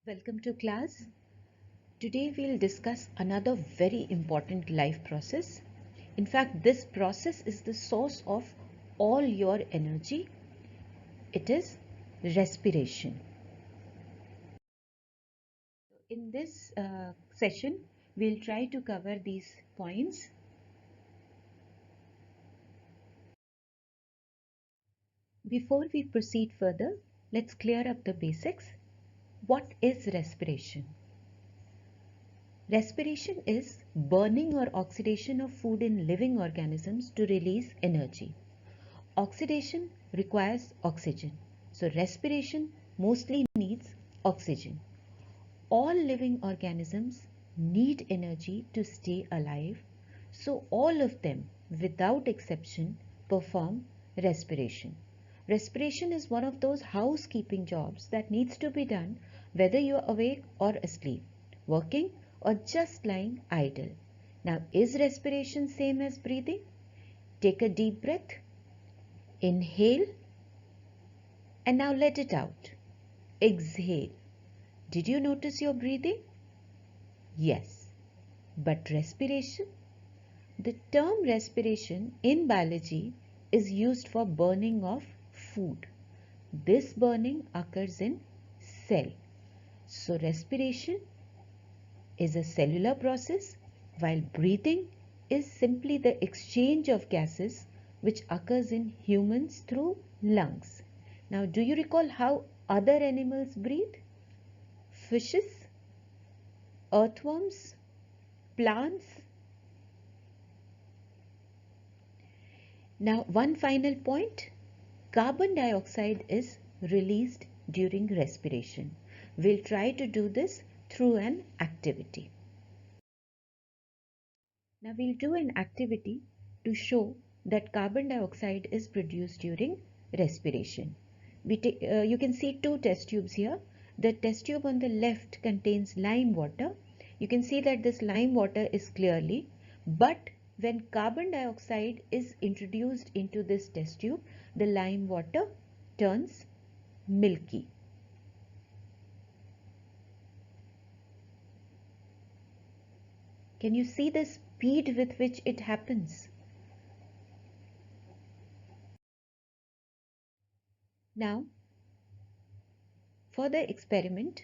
Welcome to class. Today we'll discuss another very important life process. In fact, this process is the source of all your energy. It is respiration. In this session, we'll try to cover these points. Before we proceed further, let's clear up the basics. What is respiration? Respiration is burning or oxidation of food in living organisms to release energy. Oxidation requires oxygen. So respiration mostly needs oxygen. All living organisms need energy to stay alive. So all of them, without exception, perform respiration. Respiration is one of those housekeeping jobs that needs to be done whether you are awake or asleep, working or just lying idle. Now, is respiration same as breathing? Take a deep breath. Inhale and now let it out. Exhale. Did you notice your breathing? Yes. But respiration? The term respiration in biology is used for burning of food. This burning occurs in cell. So respiration is a cellular process while breathing is simply the exchange of gases which occurs in humans through lungs. Now, do you recall how other animals breathe? Fishes, earthworms, plants. Now, one final point. Carbon dioxide is released during respiration. We'll try to do this through an activity. Now, we'll do an activity to show that carbon dioxide is produced during respiration. You can see two test tubes here. The test tube on the left contains lime water. You can see that this lime water is clearly, but when carbon dioxide is introduced into this test tube, the lime water turns milky. Can you see the speed with which it happens? Now, for the experiment,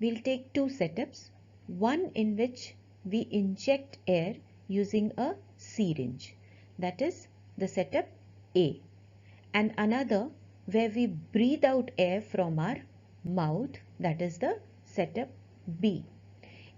we'll take two setups, one in which we inject air using a syringe, that is the setup A, and another where we breathe out air from our mouth, that is the setup B.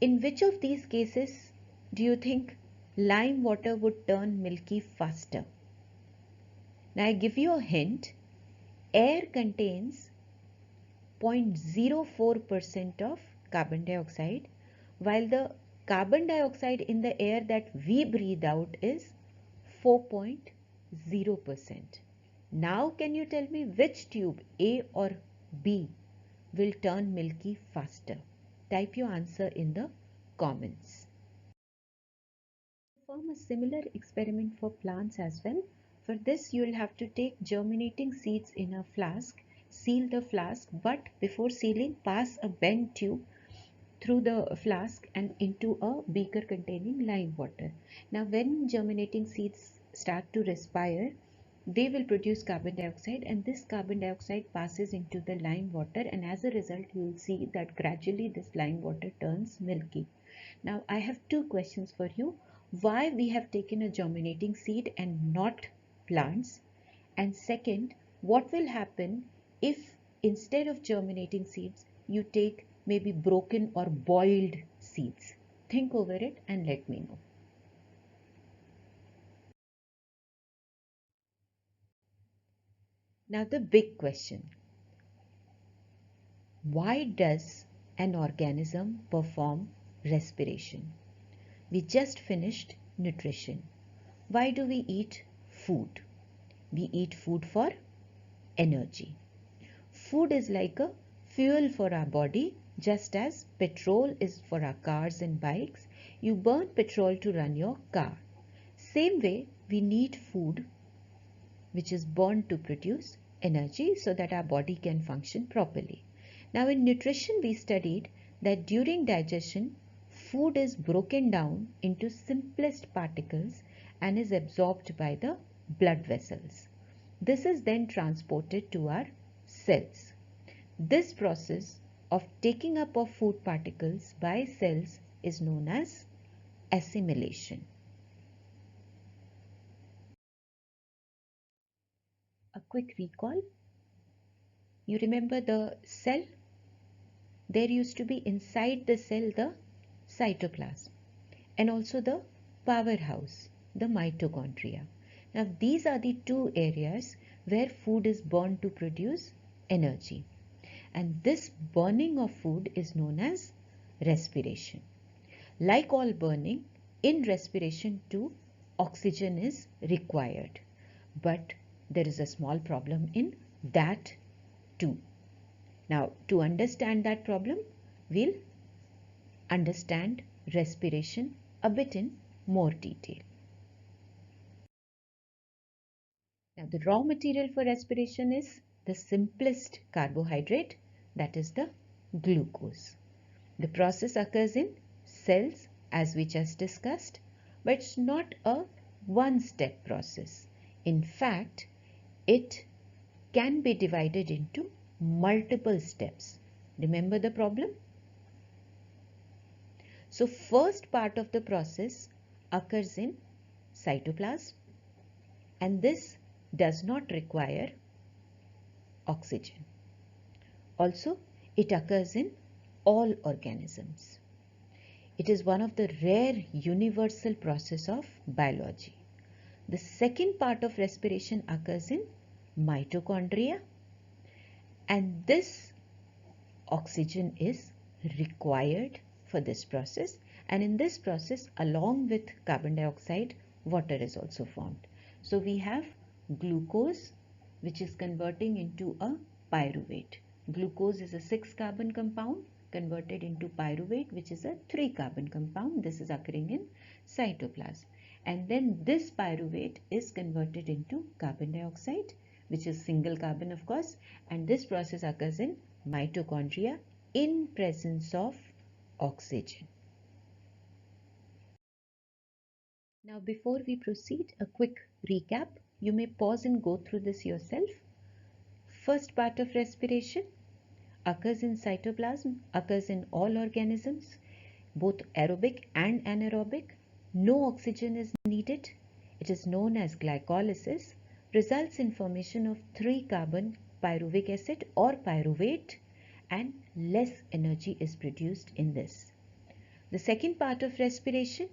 In which of these cases do you think lime water would turn milky faster? Now I give you a hint. Air contains 0.04% of carbon dioxide, while the carbon dioxide in the air that we breathe out is 4.0%. Now can you tell me which tube, A or B, will turn milky faster? Type your answer in the comments. Perform a similar experiment for plants as well. For this you will have to take germinating seeds in a flask, seal the flask, but before sealing pass a bent tube through the flask and into a beaker containing lime water. Now when germinating seeds start to respire, they will produce carbon dioxide, and this carbon dioxide passes into the lime water, and as a result you will see that gradually this lime water turns milky. Now I have two questions for you. Why we have taken a germinating seed and not plants? And second, what will happen if instead of germinating seeds you take maybe broken or boiled seeds? Think over it and let me know. Now the big question. Why does an organism perform respiration? We just finished nutrition. Why do we eat food? We eat food for energy. Food is like a fuel for our body, just as petrol is for our cars and bikes. You burn petrol to run your car. Same way, we need food which is burned to produce energy so that our body can function properly. Now in nutrition we studied that during digestion, food is broken down into simplest particles and is absorbed by the blood vessels. This is then transported to our cells. This process of taking up of food particles by cells is known as assimilation. A quick recall. You remember the cell? There used to be inside the cell the cytoplasm and also the powerhouse, the mitochondria. Now these are the two areas where food is burned to produce energy. And this burning of food is known as respiration. Like all burning, in respiration too, oxygen is required. But there is a small problem in that too. Now, to understand that problem, we'll understand respiration a bit in more detail. Now, the raw material for respiration is the simplest carbohydrate, that is the glucose. The process occurs in cells as we just discussed, but it's not a one-step process. In fact, it can be divided into multiple steps. Remember the problem? So first part of the process occurs in cytoplasm, and this does not require oxygen. Also, it occurs in all organisms. It is one of the rare universal process of biology. The second part of respiration occurs in mitochondria, and this oxygen is required for this process, and in this process along with carbon dioxide, water is also formed. So we have glucose, which is converting into a pyruvate. Glucose is a 6-carbon compound converted into pyruvate, which is a 3-carbon compound. This is occurring in cytoplasm. And then this pyruvate is converted into carbon dioxide, which is single carbon of course, and this process occurs in mitochondria in presence of oxygen. Now before we proceed, a quick recap. You may pause and go through this yourself. First part of respiration occurs in cytoplasm, occurs in all organisms, both aerobic and anaerobic. No oxygen is needed. It is known as glycolysis, results in formation of 3-carbon pyruvic acid or pyruvate, and less energy is produced in this. The second part of respiration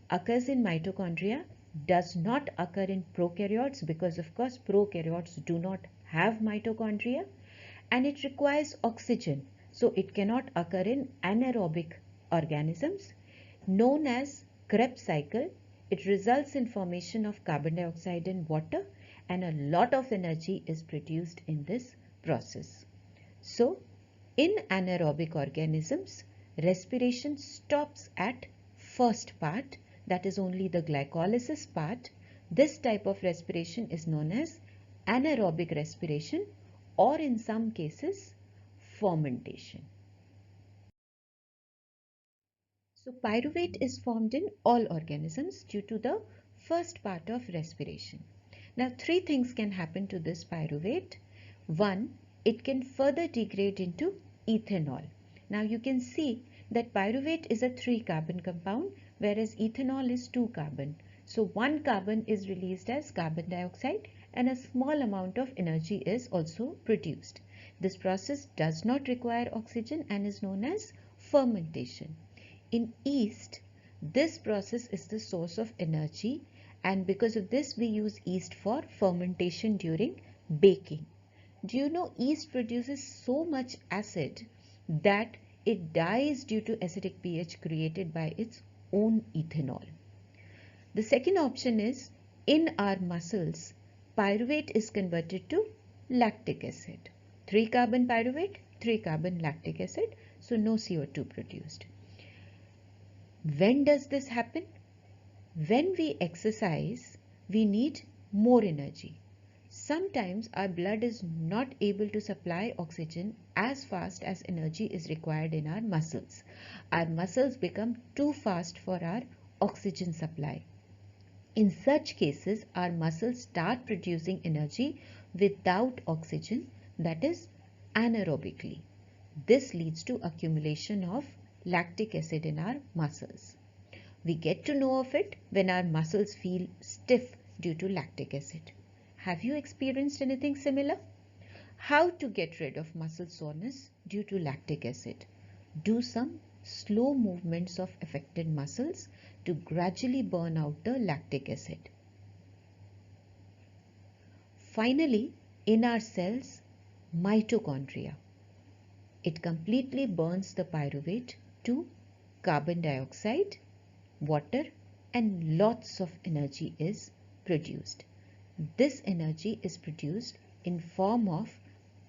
occurs in mitochondria, does not occur in prokaryotes because of course prokaryotes do not have mitochondria, and it requires oxygen, so it cannot occur in anaerobic organisms. Known as Krebs cycle, it results in formation of carbon dioxide and water, and a lot of energy is produced in this process. So in anaerobic organisms, respiration stops at first part, that is only the glycolysis part. This type of respiration is known as anaerobic respiration, or in some cases fermentation. So pyruvate is formed in all organisms due to the first part of respiration. Now 3 things can happen to this pyruvate. 1, it can further degrade into ethanol. Now you can see that pyruvate is a 3-carbon compound, whereas ethanol is 2-carbon. So 1 carbon is released as carbon dioxide and a small amount of energy is also produced. This process does not require oxygen and is known as fermentation. In yeast, this process is the source of energy, and because of this we use yeast for fermentation during baking. Do you know yeast produces so much acid that it dies due to acidic pH created by its own ethanol? The second option is, in our muscles, pyruvate is converted to lactic acid. 3-carbon pyruvate, 3-carbon lactic acid, so no CO2 produced. When does this happen? When we exercise, we need more energy. Sometimes our blood is not able to supply oxygen as fast as energy is required in our muscles. Our muscles become too fast for our oxygen supply. In such cases, our muscles start producing energy without oxygen, that is anaerobically. This leads to accumulation of lactic acid in our muscles. We get to know of it when our muscles feel stiff due to lactic acid. Have you experienced anything similar? How to get rid of muscle soreness due to lactic acid? Do some slow movements of affected muscles to gradually burn out the lactic acid. Finally, in our cells, mitochondria. It completely burns the pyruvate to carbon dioxide, water, and lots of energy is produced. This energy is produced in form of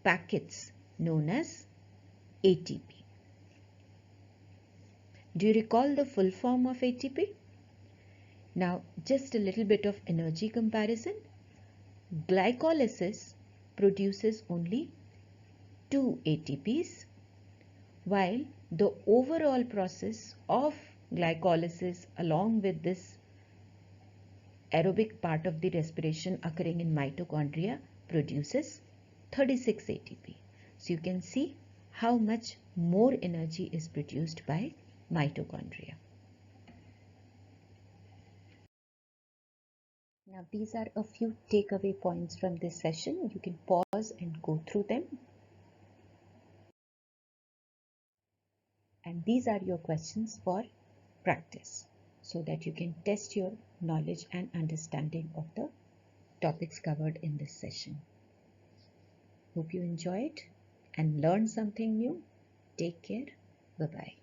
packets known as ATP. Do you recall the full form of ATP? Now, just a little bit of energy comparison. Glycolysis produces only 2 ATPs, while the overall process of glycolysis along with this aerobic part of the respiration occurring in mitochondria produces 36 ATP. So you can see how much more energy is produced by mitochondria. Now these are a few takeaway points from this session. You can pause and go through them. And these are your questions for practice so that you can test your knowledge and understanding of the topics covered in this session. Hope you enjoyed and learned something new. Take care. Bye-bye.